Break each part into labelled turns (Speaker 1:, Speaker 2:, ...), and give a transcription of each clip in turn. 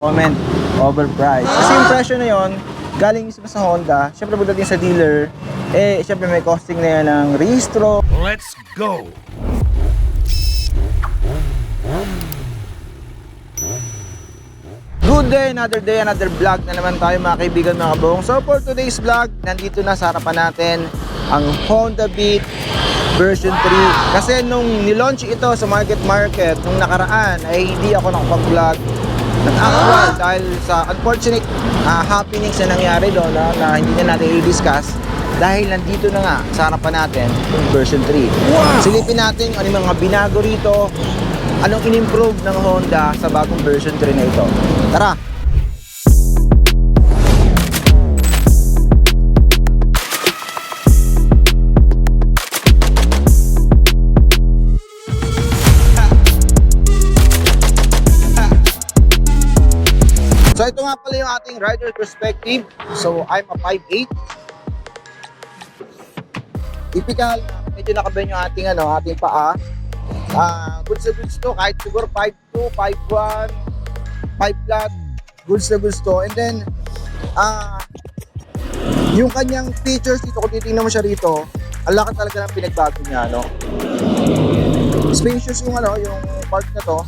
Speaker 1: comment overpriced. Kasi yung presyo na yon galing mismo sa Honda. Syempre pagdating sa dealer, syempre may costing na yan ng rehistro.
Speaker 2: Let's go!
Speaker 1: Good day, another vlog na naman tayo mga kaibigan, mga kabong. So for today's vlog, nandito na sa harapan natin ang Honda Beat version 3. Kasi nung nilaunch ito sa market, nung nakaraan ay hindi ako nakapag-vlog ng actual dahil sa unfortunate happenings na nangyari doon na hindi na natin i-discuss dahil nandito na nga sa harapan natin yung version 3. Wow! Silipin natin ano yung mga binago rito, anong in-improve ng Honda sa bagong version 3 na ito. Tara! So ito nga pala yung ating rider perspective. So I'm a 5'8". Typical, medyo nakabend yung ating paa. Goods na goods to, kahit siguro 5'2", 5'1", 5 flat, goods na goods to. And then, yung kanyang features dito, kung titingnan mo siya rito, ang laki talaga ng pinagbago niya, no? Spacious yung yung part na to.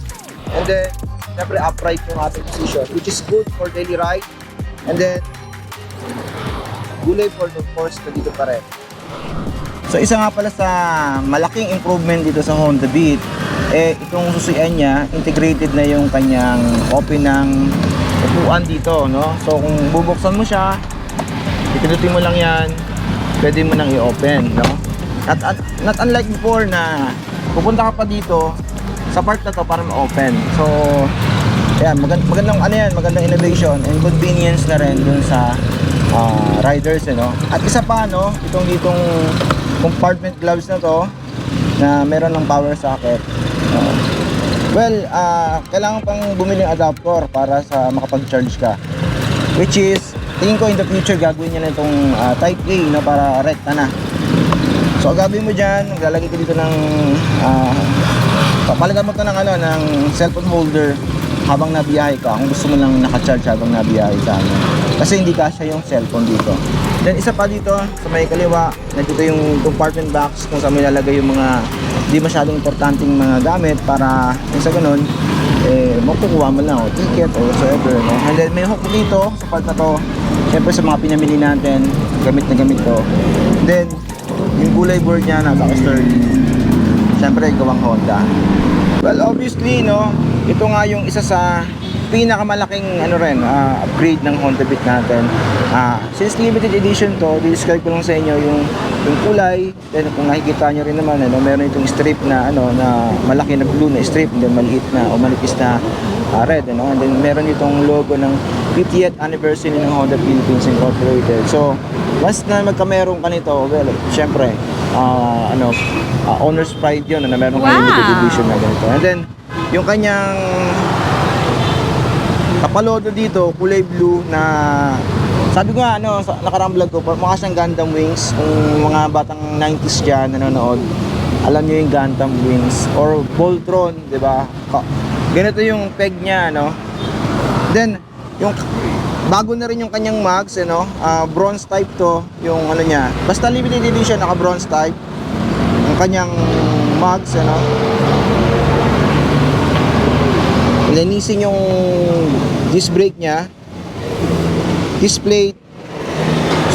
Speaker 1: And then, siyempre upright yung ating position, which is good for daily ride. And then, gulay for the course na dito pa rin. So isa nga pala sa malaking improvement dito sa Honda Beat, itong susian niya, integrated na yung kanyang open ng upuan dito, no? So kung bubuksan mo siya, ipindutin mo lang yan, pwede mo nang i-open, no? Not unlike before na pupunta ka pa dito sa part na to para ma-open. So ayan, magandang innovation and convenience na rin dun sa riders, no? At isa pa, no, ditong compartment gloves na to na meron ng power socket. Kailangan pang bumili ng adapter para sa makapag-charge ka, which is tingin ko in the future gagawin niya na itong type A, no, para rekta na. So ang gagawin mo dyan, maglalagay ka dito ng papalitan mo ito ng cellphone holder habang nabiyahe ka, kung gusto mo lang naka-charge habang nabiyahe sa kasi hindi kasya yung cellphone dito. Then isa pa dito sa may kaliwa, nandito yung compartment box kung saan may lalagay yung mga di masyadong importanteng mga gamit para sa ganun makukuha mo lang ticket or whatsoever, no? And then may hook dito sa part na to, syempre sa mga pinamili natin, gamit na gamit to. And then yung gulay board niya napaka-sturdy, syempre gawang Honda. Well, obviously, no, ito nga yung isa sa pinakamalaking upgrade ng Honda Beat natin. Since limited edition to, describe ko lang sa inyo yung kulay. Then kung nakikita nyo rin naman, meron itong strip na na malaki na blue na strip, and then maliit na o manipis na red, and then meron itong logo ng 50th anniversary ng Honda Philippines Incorporated. So once na magkameron ka nito, well, syempre owner's pride yun na meron kang limited edition na ganito. And then yung kanyang kapalodo dito, kulay blue na sabi ko nga sa nakarang vlog ko, mukha siyang Gundam Wings. Kung mga batang 90s dyan nanonood, alam nyo yung Gundam Wings or Voltron, di ba? Ganito yung peg niya, no? Then yung bago na rin yung kanyang mags, bronze type to yung niya. Basta limited edition, naka bronze type yung kanyang mags, linisin yung disc brake niya, disc plate,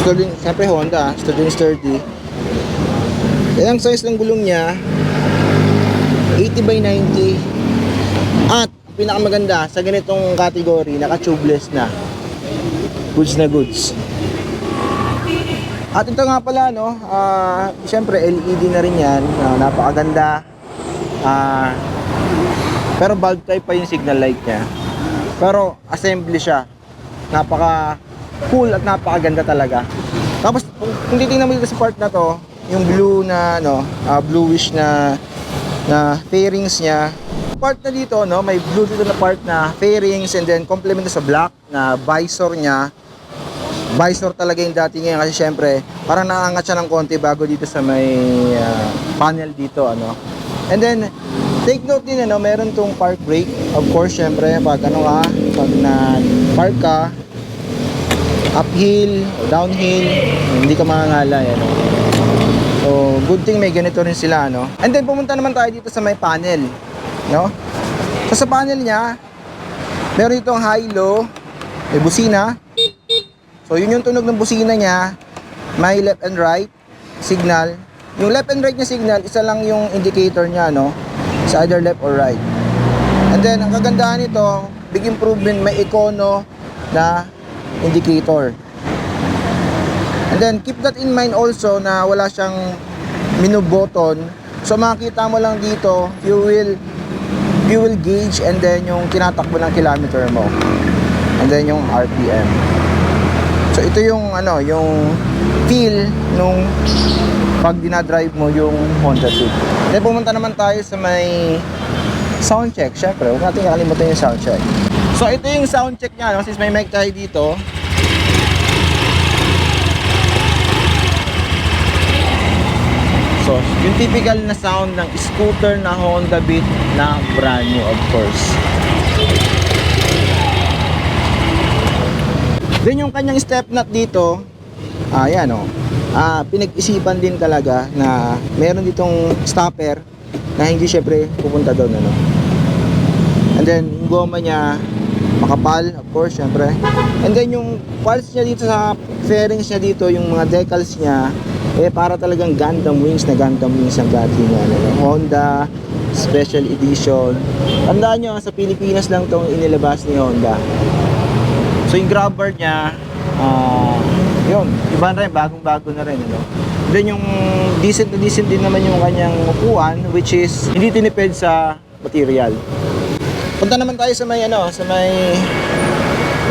Speaker 1: sturdy, siyempre Honda, sturdy. Ang size ng gulong niya 80/90, at pinakamaganda sa ganitong category, naka tubeless na goods. At ito nga pala, siyempre LED na rin yan, napakaganda. Pero bulb type pa yung signal light niya. Pero assembly siya. Napaka cool at napakaganda talaga. Tapos kung titingnan mo dito sa part na to, yung blue na bluish na fairings niya. Part na dito, may blue dito na part na fairings, and then complement sa black na visor niya. Visor talaga yung dati ngayon kasi syempre parang naangat siya ng konti bago dito sa may panel dito, And then Take note din, meron tong park brake. Of course, syempre, pag pag na-park ka, uphill o downhill, hindi ka mangangalay, So, good thing may ganito rin sila, And then, pumunta naman tayo dito sa may panel, So, sa panel niya, meron ditong high-low, may busina. So, yun yung tunog ng busina niya. May left and right signal. Yung left and right niya signal, isa lang yung indicator niya, Sa either left or right. And then, ang kagandahan nito, big improvement, may Econo na indicator. And then, keep that in mind also na wala siyang menu button. So, makikita mo lang dito, fuel gauge and then yung tinatakbo ng kilometer mo. And then yung RPM. So, ito yung, yung feel nung pag dinadrive mo yung Honda Fit. Then, pumunta naman tayo sa may sound check. Syempre, huwag natin kakalimutan yung sound check. So, ito yung sound check niya, since may mic tayo dito. So, yung typical na sound ng scooter na Honda Beat na brand new, of course. Then yung kanyang step nut dito, ayan pinag-isipan din talaga na meron ditong stopper na hindi syempre pupunta doon, And then yung goma niya makapal, of course, syempre. And then yung pulse niya dito sa fairings niya dito, yung mga decals niya, para talagang Gundam wings ang dati niya, Honda Special Edition. Tandaan nyo, sa Pilipinas lang tong inilabas ni Honda. So yung grab bar niya, yun, iba na rin, bagong-bago na rin, Then yung decent din naman yung kanyang upuan, which is hindi tinipid sa material. Punta naman tayo sa may sa may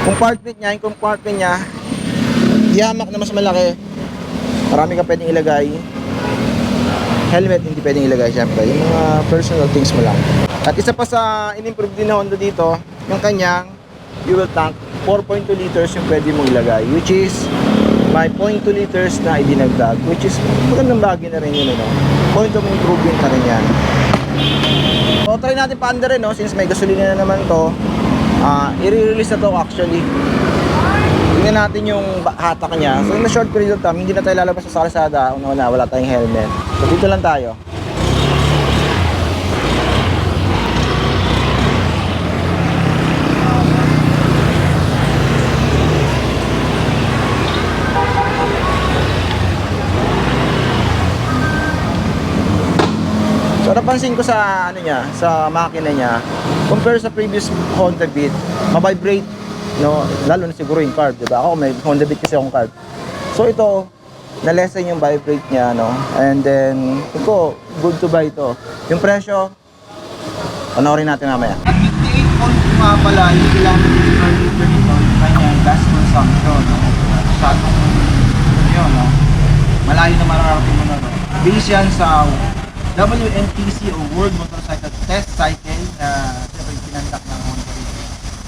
Speaker 1: compartment niya. Yung compartment niya, ihamak na mas malaki. Marami ka pwedeng ilagay. Helmet hindi pwedeng ilagay, syempre. Yung mga personal things mo lang. At isa pa sa in-improve din na Honda dito, yung kanyang fuel tank, 4.2 liters yung pwede mong ilagay, which is may 0.2 liters na idinagdag, which is magandang bagay na rin yun, Point of improvement na rin yan. So, try natin pa-under rin, since may gasolina na naman to. I-release na to actually. Tingnan natin yung hatak niya. So, in a short period of time, hindi na tayo lalabas sa kalsada. Una-una, wala tayong helmet. So, dito lang tayo. So, napansin ko sa sa makina niya, compare sa previous Honda Beat, ma-vibrate, lalo na siguro yung carb, diba? Ako may Honda Beat kasi akong carb. So, ito, na-lessen yung vibrate niya, and then, ito, good to buy ito. Yung presyo, panoorin natin mamaya. At 58 nga pala yung kilometer per liter nito, yung kanyang gas consumption, Masyadong, yun, malayo na mararating mo na, Base yan sa WMTC o World Motorcycle Test Cycle na siyempre pinandak ng Honda,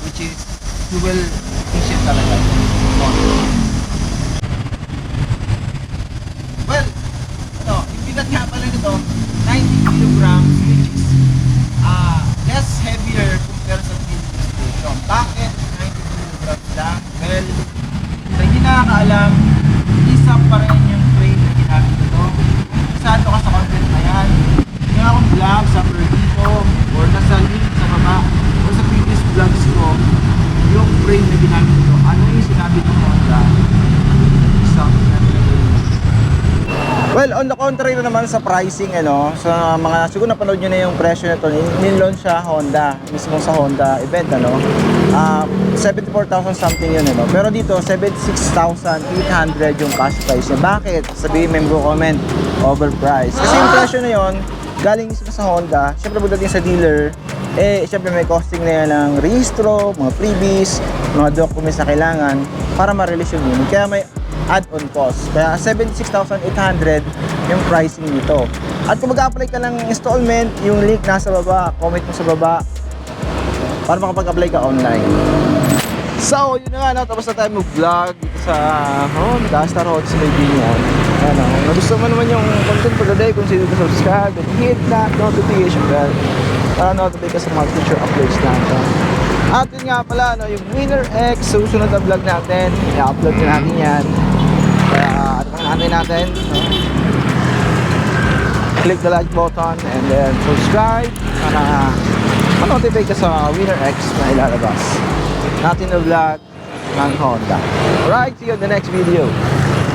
Speaker 1: which is fuel efficient talaga. Well, yung bigat nga pala nito, 90 kilograms, which is less heavier compared sa previous version. Bakit 90 kilograms lang? Well, sa hindi nakakaalam, isa pa rin yung frame na ginamit ito. Isado ka sa content na yan. Yung akong vlog sa dito or nasa link sa baba or sa previous vlogs ko, yung frame na ginamit ito, ano yung sinabi ng Honda? Isang well, on the contrary naman sa pricing, sa mga, siguro napanood nyo na yung presyo nito, nil-launch siya Honda, mismo sa Honda event, 74,000 something yun, pero dito, 76,800 yung cash price niya. Bakit? Sabihin member comment, overpriced. Kasi yung presyo na yun, galing mismo sa Honda, syempre pagdating sa dealer, syempre may costing na yan ng registro, mga freebies, mga documents na kailangan para ma-release yung unit. Kaya may add-on cost. Kaya 76,800 yung pricing nito. At kung mag-apply ka ng installment, yung link nasa baba, comment mo sa baba para makapag-apply ka online. So, yun na nga, tapos na tayo mag-vlog dito sa Honda Star Hot sa Libinian. Kung gusto mo naman yung content for the day, consider to subscribe and hit that notification bell para notify ka sa mga future uploads natin. At yun nga pala, no, yung Winner X, susunod na vlog natin, i-upload na natin yan. Kaya ano pang natin natin, no? Click the like button and then subscribe para ma-notify ka sa Winner X na ilalabas natin na vlog ng Honda. Alright, see you in the next video.